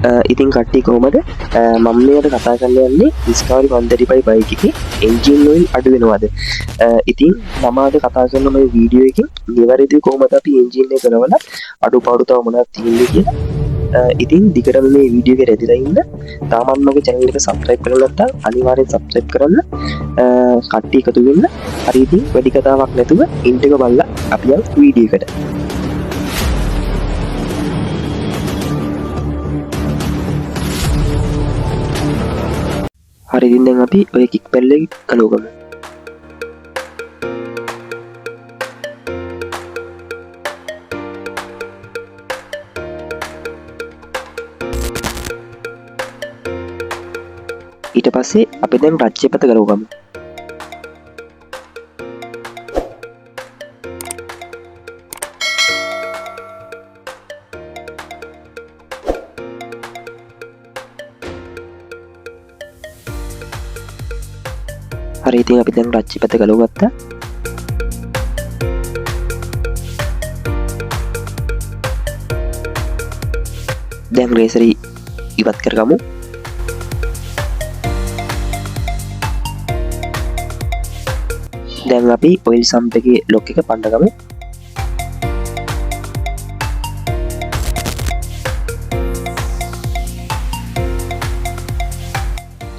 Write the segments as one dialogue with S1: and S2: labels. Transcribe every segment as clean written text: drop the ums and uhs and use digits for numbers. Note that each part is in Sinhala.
S1: ඉතින් කට්ටිය කොහමද මම මේකට කතා කරන්න යන්නේ Discovery 135 බයික් එකේ එන්ජින් ඔයිල් අඩු වෙනවද ඉතින් මම අද කතා කරන මේ වීඩියෝ එකෙන් නිවැරදිව කොහොමද අපි එන්ජින් එක කරවලා අඩුපාඩු තව මොනවද තියෙන්නේ කියලා ඉතින් දිගටම මේ වීඩියෝ එක රැඳිලා ඉන්න තාමත් මගේ channel එක subscribe කරලා නැත්නම් අනිවාර්යෙන් subscribe කරන්න කට්ටිය එකතු වෙන්න හරි ඉතින් වැඩි කතාවක් නැතුව ඉන්ට් එක බලලා අපි යමු වීඩියෝ එකට හරි ඉතින් දැන් අපි ඔය කික් පැඩල් එක කලවගමු ඊට පස්සේ අපි දැන් රච්චේ පැත්ත ගලවගමු හරි ඉතින් අපි දැන් රච්චි පැත්ත ගලවගත්තා දැන් රේසරි ඉවත් කරගමු දැන් අපි ඔයිල් සම්ප් එකේ ලොක් එක පන්නගමු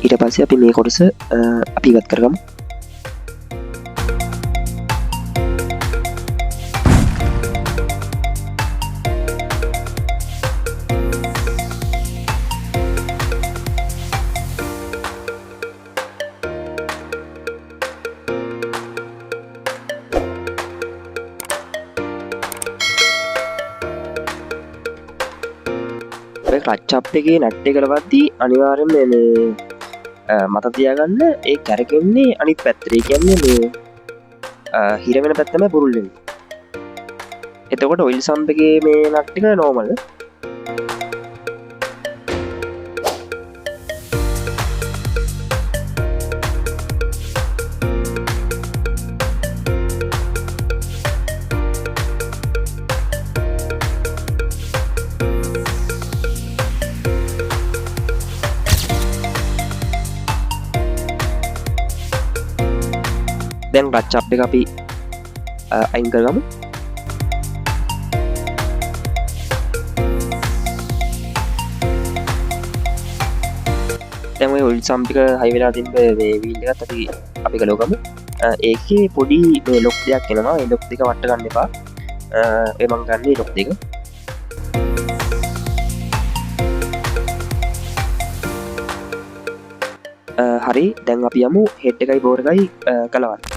S1: ඊට පස්සේ අපි මේ කොටස අපි ඉවත් කරගමු රච්චප් එකේ නට් එක ගලවද්දී අනිවාර්යෙන්ම මේ මතක තියාගන්න ඒ කැරකෙන්නේ අනිත් පැත්තට. ඒ කියන්නේ මේ හිර වෙන පැත්ත තමයි පුරුල් වෙන්නේ. එතකොට ඔයිල් සම්ප් එකේ මේ නට් එක නෝමල්. දැන් රච්චප් එක අපි අයින් කරගමු දැන් ඔය ඔයිල් සම්ප් එක හයි වෙලා තිබ්බ මේ වීල් එකත් අපි ගලවගමු ඒකේ පොඩි මේ ලොක් දෙයක් එනවා ඒ ලොක් දෙක වට්ට ගන්න එපා ඒ මං ගන්නේ ලොක් දෙක හරි දැන් අපි යමු හෙඩ් එකයි බෝර් එකයි ගලවන්න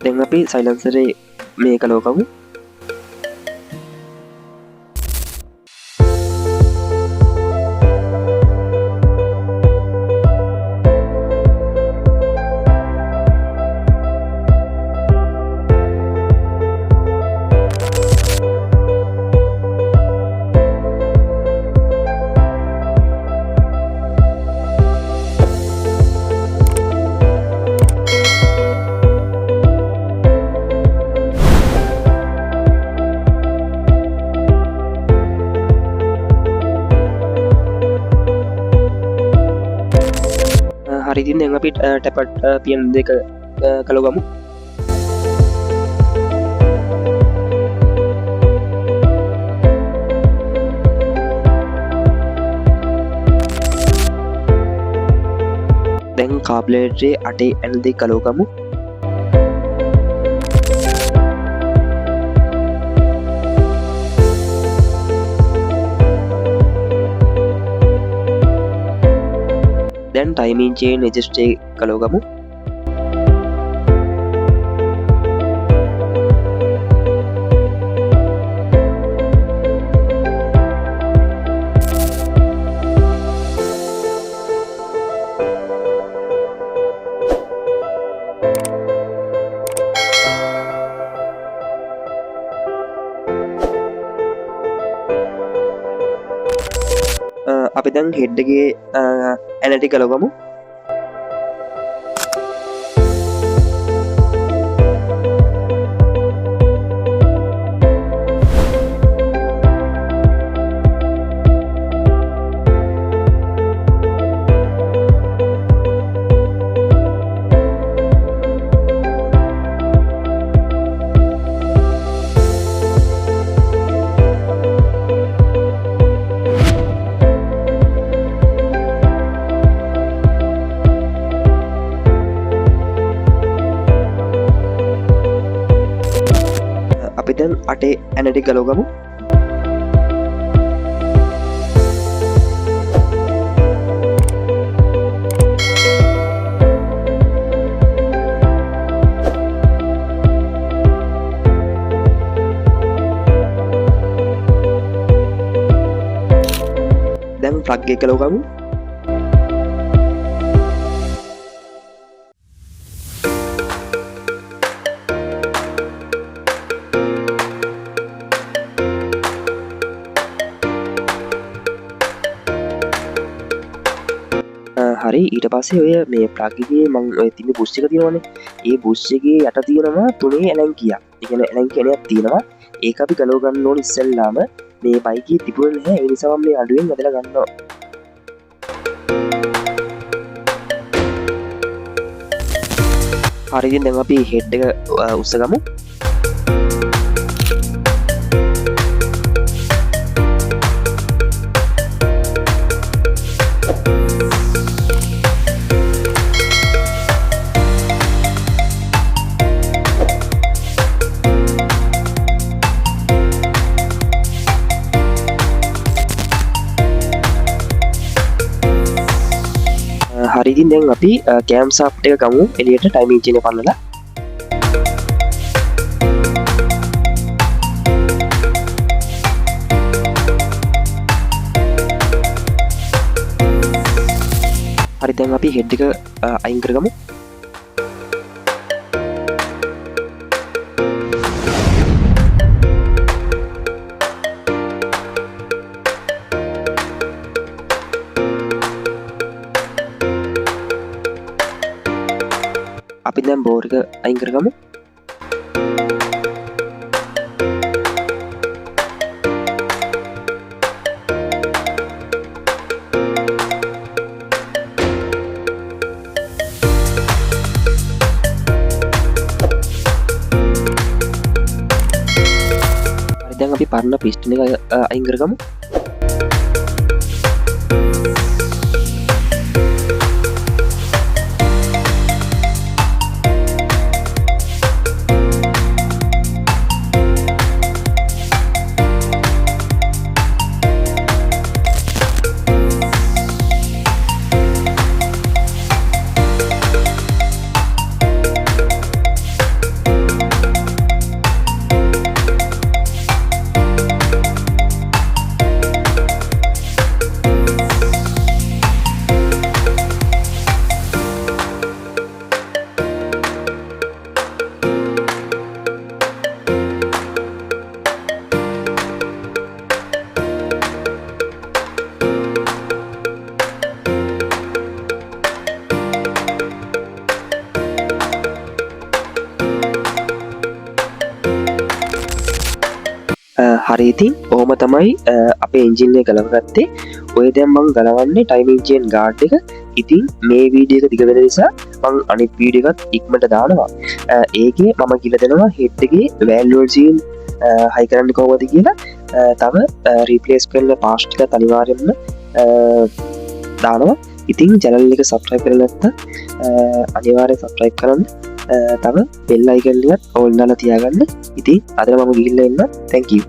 S1: දැන් අපි සයිලන්සරේ මේක ලෝකමු හරිතින් දැන් අපි ටැපට් පියන් දෙක කලගමු දැන් කාබ්ලේටරේ අටේ ඇල් දෙක කලෝගමු දැන් ටයිමින් චේන් රෙජිස්ටර් කලෝගමු අපි දැන් හෙඩ්ඩගේ ඇනටි කළගමු. අපි දැන් අටේ ඇනටි ගලෝගමු. දැන් ප්ලග් එක ගලෝගමු. හරි ඊට පස්සේ ඔය මේ ප්ලග්ගේ මං ඔය තිබි බුස්ස එක තියෙනවනේ ඒ බුස්ස එකේ යට තියෙනවා තුනේ ඇලැන්කියක්. ඒ කියන්නේ ඇලැන්කියක් තියෙනවා. ඒක අපි ගලව ගන්න ඕනේ ඉස්සෙල්ලාම. මේ බයිකේ තිබුණේ නැහැ. ඒ නිසා මම මේ අඩුවෙන් ඇදලා ගන්නවා. හරි ඉතින් දැන් අපි හෙඩ් එක උස්සගමු. හරිදින් දැන් අපි කෑම් සාප්ට එක ගමු එලියට ටයිම් එන්ජින් එක පන්නලා. හරි දැන් අපි හෙඩ් එක අයින් කරගමු. අපි දැන් බෝර් එක අයින් කරගමු. හරි දැන් අපි පරණ පිස්ටන් එක අයින් කරගමු. හරි ඉතින් ඔහොම තමයි අපේ එන්ජින් එක ගලවගත්තේ. ඔය දැන් මම ගලවන්නේ ටයිම් එන්ජින් ගාඩ් එක. ඉතින් මේ වීඩියෝ එක දිග වෙන නිසා මම අනිත් වීඩියෝ එකත් ඉක්මනට දානවා. ඒකේ මම කියලා දෙනවා හෙඩ් එකේ වැල්යුවල් සීන් හයි කරන්න කොහොමද කියලා. තව රීප්ලේස් කරන පාස්ට් ටිකත් අනිවාර්යෙන්ම දානවා. ඉතින් channel එක subscribe කරලා නැත්නම් අනිවාර්යෙන් subscribe කරන්න. තව bell icon එකත් ඕල් දාලා තියාගන්න. ඉතින් අද මම ගිහිල්ලා එන්න. Thank you.